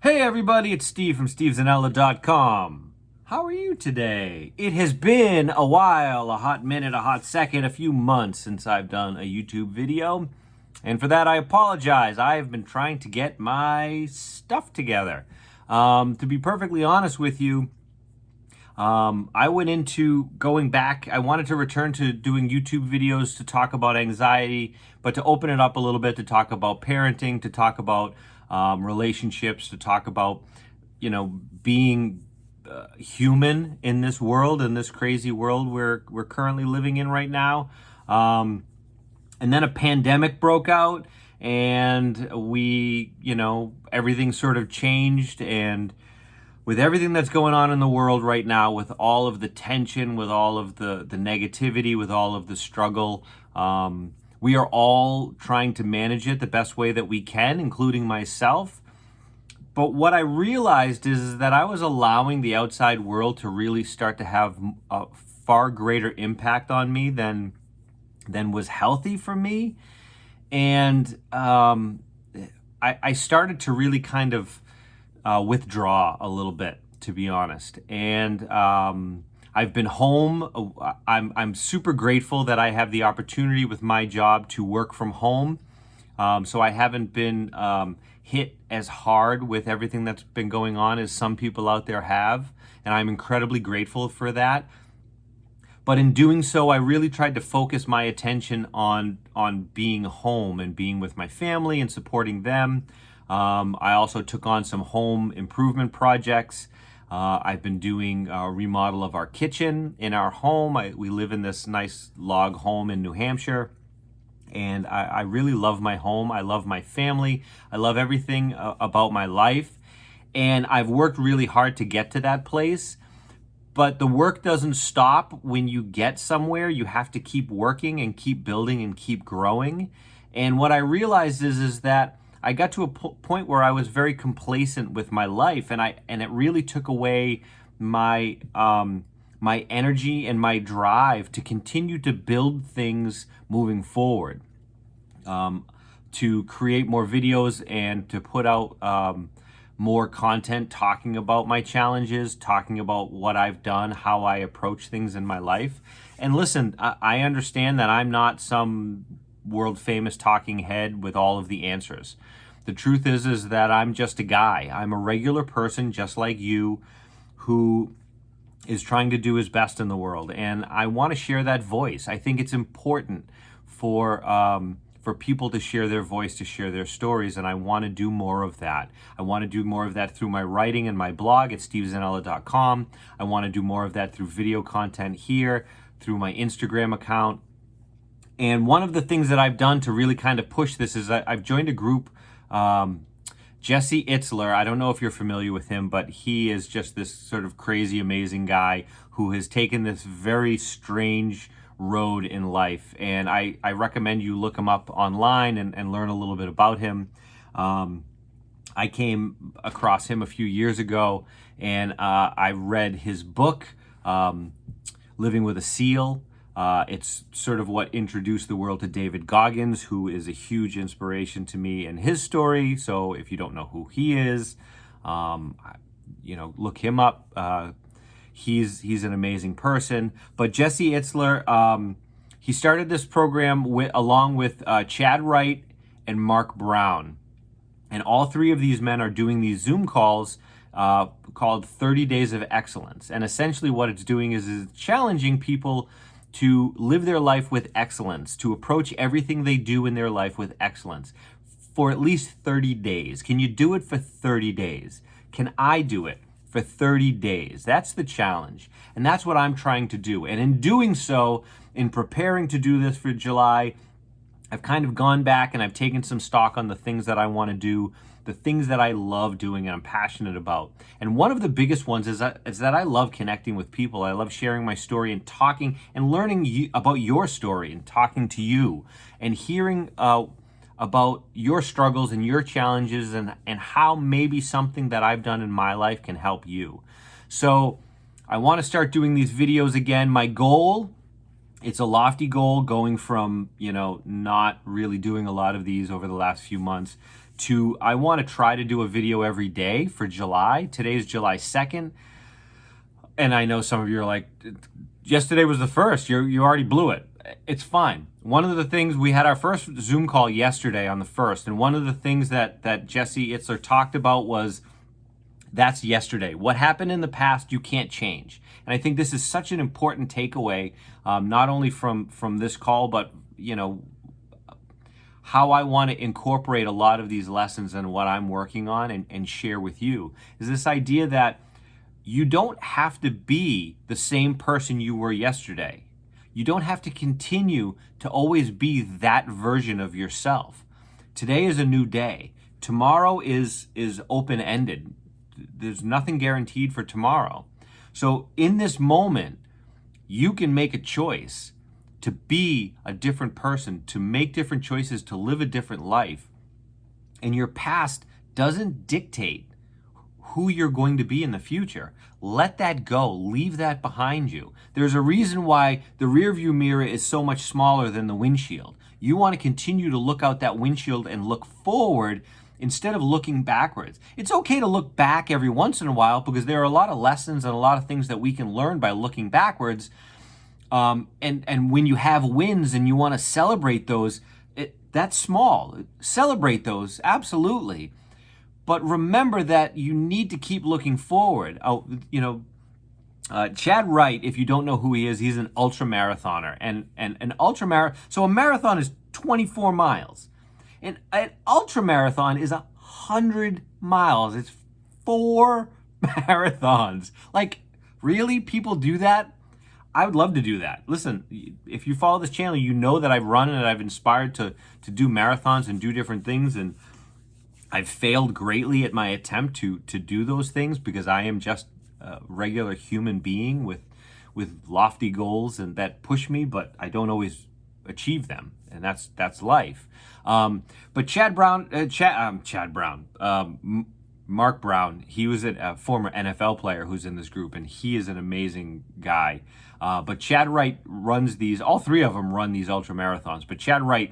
Hey everybody, it's Steve from SteveZanella.com. How are you today? It has been a while, a hot minute, a hot second, a few months since I've done a YouTube video. And for that, I apologize. I have been trying to get my stuff together. To be perfectly honest with you, I went into going back. I wanted to return to doing YouTube videos to talk about anxiety, but to open it up a little bit, to talk about parenting, to talk about relationships, to talk about, being human in this world, in this crazy world we're currently living in right now. And then a pandemic broke out, and everything sort of changed. And with everything that's going on in the world right now, with all of the tension, with all of the negativity, with all of the struggle, we are all trying to manage it the best way that we can, including myself. But what I realized is that I was allowing the outside world to really start to have a far greater impact on me than was healthy for me. And I started to really kind of withdraw a little bit, to be honest. And I've been home. I'm super grateful that I have the opportunity with my job to work from home. So I haven't been hit as hard with everything that's been going on as some people out there have. And I'm incredibly grateful for that. But in doing so, I really tried to focus my attention on being home and being with my family and supporting them. I also took on some home improvement projects. I've been doing a remodel of our kitchen in our home. We live in this nice log home in New Hampshire. And I really love my home. I love my family. I love everything about my life. And I've worked really hard to get to that place. But the work doesn't stop when you get somewhere. You have to keep working and keep building and keep growing. And what I realized is that I got to a point where I was very complacent with my life, and it really took away my my energy and my drive to continue to build things moving forward, to create more videos and to put out more content talking about my challenges, talking about what I've done, how I approach things in my life. And listen, I understand that I'm not some world famous talking head with all of the answers. The truth is that I'm just a guy. I'm a regular person just like you who is trying to do his best in the world. And I want to share that voice. I think it's important for people to share their voice, to share their stories, and I want to do more of that. I want to do more of that through my writing and my blog at stevezanella.com. I want to do more of that through video content here, through my Instagram account. And one of the things that I've done to really kind of push this is I've joined a group. Jesse Itzler, I don't know if you're familiar with him, but he is just this sort of crazy, amazing guy who has taken this very strange road in life. And I recommend you look him up online and learn a little bit about him. I came across him a few years ago, and I read his book, Living with a Seal. It's sort of what introduced the world to David Goggins, who is a huge inspiration to me and his story. So if you don't know who he is, look him up. He's an amazing person. But Jesse Itzler, he started this program along with Chad Wright and Mark Brown. And all three of these men are doing these Zoom calls called 30 Days of Excellence. And essentially what it's doing is it's challenging people to live their life with excellence, to approach everything they do in their life with excellence for at least 30 days. Can you do it for 30 days? Can I do it for 30 days? That's the challenge. And that's what I'm trying to do. And in doing so, in preparing to do this for July, I've kind of gone back and I've taken some stock on the things that I want to do, the things that I love doing and I'm passionate about. And one of the biggest ones is that I love connecting with people. I love sharing my story and talking and learning about your story and talking to you and hearing about your struggles and your challenges and how maybe something that I've done in my life can help you. So I want to start doing these videos again. My goal, it's a lofty goal, going from, not really doing a lot of these over the last few months I want to try to do a video every day for July. Today is July 2nd. And I know some of you are like, yesterday was the 1st. You already blew it. It's fine. One of the things, we had our first Zoom call yesterday on the 1st. And one of the things that Jesse Itzler talked about was, that's yesterday. What happened in the past, you can't change. And I think this is such an important takeaway, not only from this call, but, you know, how I want to incorporate a lot of these lessons and what I'm working on and share with you, is this idea that you don't have to be the same person you were yesterday. You don't have to continue to always be that version of yourself. Today is a new day. Tomorrow is open-ended. There's nothing guaranteed for tomorrow. So in this moment, you can make a choice to be a different person, to make different choices, to live a different life. And your past doesn't dictate who you're going to be in the future. Let that go. Leave that behind you. There's a reason why the rearview mirror is so much smaller than the windshield. You want to continue to look out that windshield and look forward instead of looking backwards. It's okay to look back every once in a while, because there are a lot of lessons and a lot of things that we can learn by looking backwards. And when you have wins and you want to celebrate those, that's small. Celebrate those, absolutely. But remember that you need to keep looking forward. Chad Wright, if you don't know who he is, he's an ultra marathoner. And an so a marathon is 24 miles. And an ultra marathon is 100 miles. It's 4 marathons. Like, really? People do that? I would love to do that. Listen, if you follow this channel, you know that I've run and I've inspired to do marathons and do different things. And I've failed greatly at my attempt to do those things, because I am just a regular human being with lofty goals and that push me, but I don't always achieve them. And that's life. But Mark Brown, he was a former NFL player who's in this group, and he is an amazing guy. But Chad Wright runs these, all three of them run these ultra marathons, but Chad Wright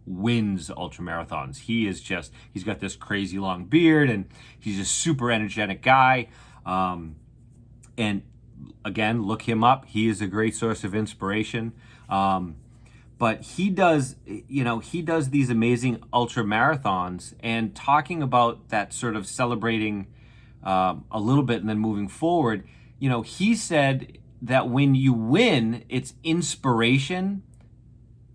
wins ultra marathons. He's got this crazy long beard, and he's a super energetic guy. And again, look him up. He is a great source of inspiration. But he does these amazing ultra marathons, and talking about that, sort of celebrating a little bit and then moving forward. He said that when you win, it's inspiration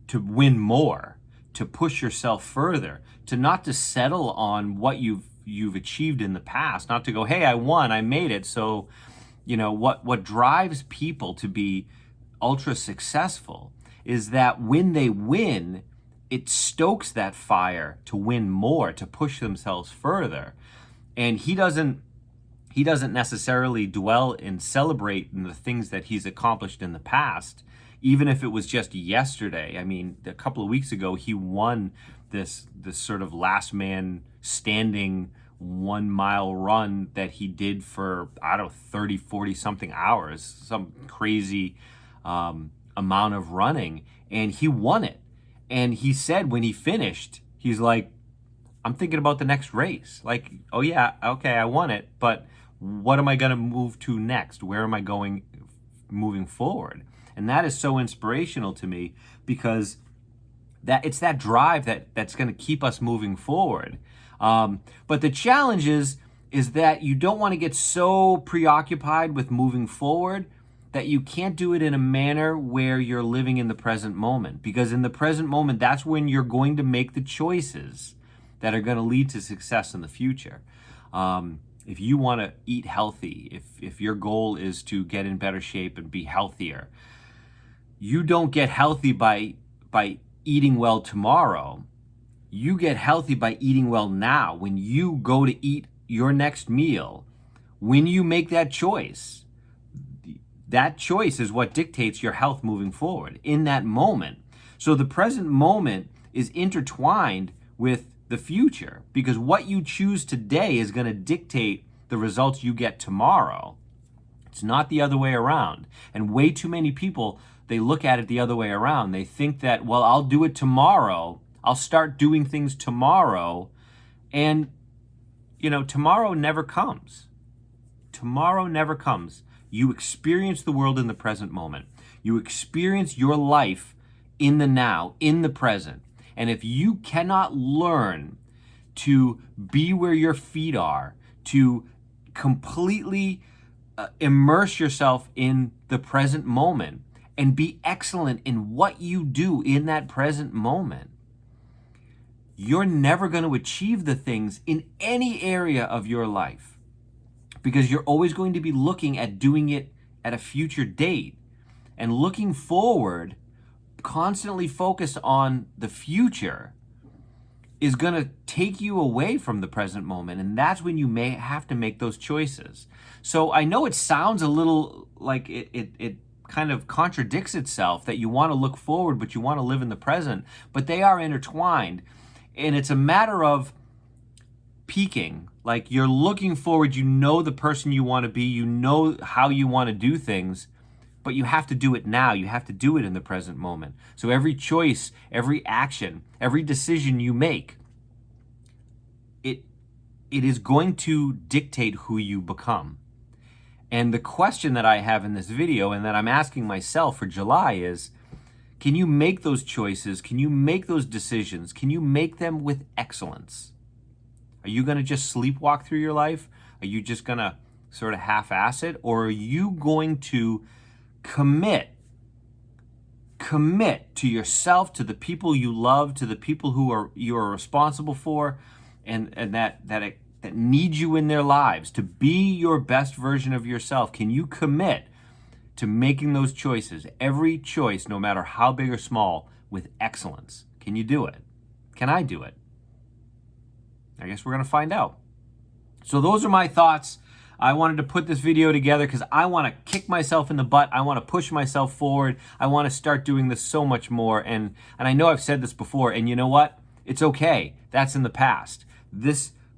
to win more, to push yourself further, not to settle on what you've achieved in the past, not to go, hey, I won, I made it. So, what drives people to be ultra successful is that when they win, it stokes that fire to win more, to push themselves further. And he doesn't necessarily dwell and celebrate in the things that he's accomplished in the past, even if it was just yesterday. I mean, a couple of weeks ago, he won this sort of last man standing 1 mile run that he did for, 30, 40 something hours, some crazy amount of running, and he won it. And he said when he finished, he's like, I'm thinking about the next race. Like, oh yeah, okay, I won it, but what am I going to move to next? Where am I going moving forward? And that is so inspirational to me, because it's that drive that's going to keep us moving forward. But the challenge is that you don't want to get so preoccupied with moving forward that you can't do it in a manner where you're living in the present moment. Because in the present moment, that's when you're going to make the choices that are going to lead to success in the future. If you want to eat healthy, if your goal is to get in better shape and be healthier, you don't get healthy by eating well tomorrow. You get healthy by eating well now. When you go to eat your next meal, when you make that choice is what dictates your health moving forward in that moment. So the present moment is intertwined with the future, because what you choose today is going to dictate the results you get tomorrow. It's not the other way around. And way too many people, they look at it the other way around. They think that, well, I'll do it tomorrow. I'll start doing things tomorrow, And, tomorrow never comes. Tomorrow never comes. You experience the world in the present moment. You experience your life in the now, in the present. And if you cannot learn to be where your feet are, to completely immerse yourself in the present moment and be excellent in what you do in that present moment, you're never going to achieve the things in any area of your life, because you're always going to be looking at doing it at a future date. And looking forward, constantly focused on the future, is going to take you away from the present moment. And that's when you may have to make those choices. So I know it sounds a little like it kind of contradicts itself, that you want to look forward, but you want to live in the present. But they are intertwined. And it's a matter of peaking. Like, you're looking forward, you know the person you want to be, you know how you want to do things, but you have to do it now. You have to do it in the present moment. So every choice, every action, every decision you make, it is going to dictate who you become. And the question that I have in this video, and that I'm asking myself for July, is, can you make those choices? Can you make those decisions? Can you make them with excellence? Are you going to just sleepwalk through your life? Are you just going to sort of half-ass it? Or are you going to commit to yourself, to the people you love, to the people you are responsible for, and that need you in their lives, to be your best version of yourself? Can you commit to making those choices, every choice, no matter how big or small, with excellence? Can you do it? Can I do it? I guess we're going to find out. So those are my thoughts. I wanted to put this video together because I want to kick myself in the butt. I want to push myself forward. I want to start doing this so much more. And I know I've said this before, and you know what? It's okay. That's in the past.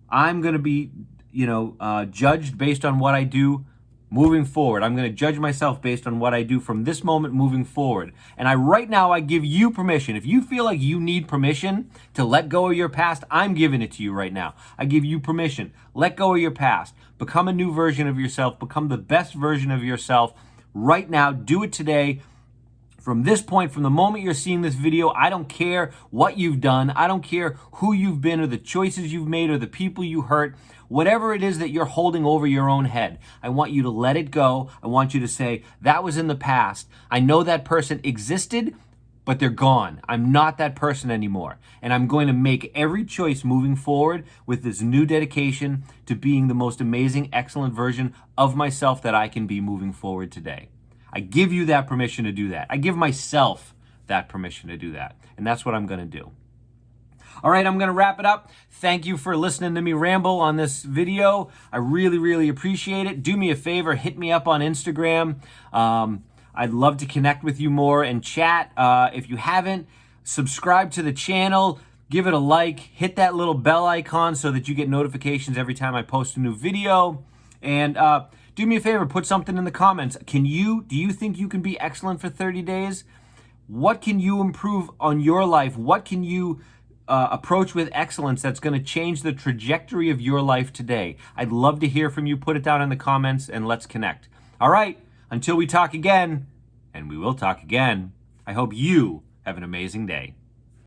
I'm going to be, judged based on what I do moving forward. I'm going to judge myself based on what I do from this moment moving forward. And right now I give you permission. If you feel like you need permission to let go of your past, I'm giving it to you right now. I give you permission. Let go of your past. Become a new version of yourself. Become the best version of yourself right now. Do it today. From this point, from the moment you're seeing this video, I don't care what you've done. I don't care who you've been or the choices you've made or the people you hurt. Whatever it is that you're holding over your own head, I want you to let it go. I want you to say, that was in the past. I know that person existed, but they're gone. I'm not that person anymore. And I'm going to make every choice moving forward with this new dedication to being the most amazing, excellent version of myself that I can be moving forward today. I give you that permission to do that. I give myself that permission to do that. And that's what I'm going to do. All right, I'm going to wrap it up. Thank you for listening to me ramble on this video. I really, really appreciate it. Do me a favor, hit me up on Instagram. I'd love to connect with you more and chat. If you haven't, subscribe to the channel, give it a like, hit that little bell icon so that you get notifications every time I post a new video. And do me a favor, put something in the comments. Do you think you can be excellent for 30 days? What can you improve on your life? What can you approach with excellence that's going to change the trajectory of your life today? I'd love to hear from you. Put it down in the comments and let's connect. All right, until we talk again, and we will talk again, I hope you have an amazing day.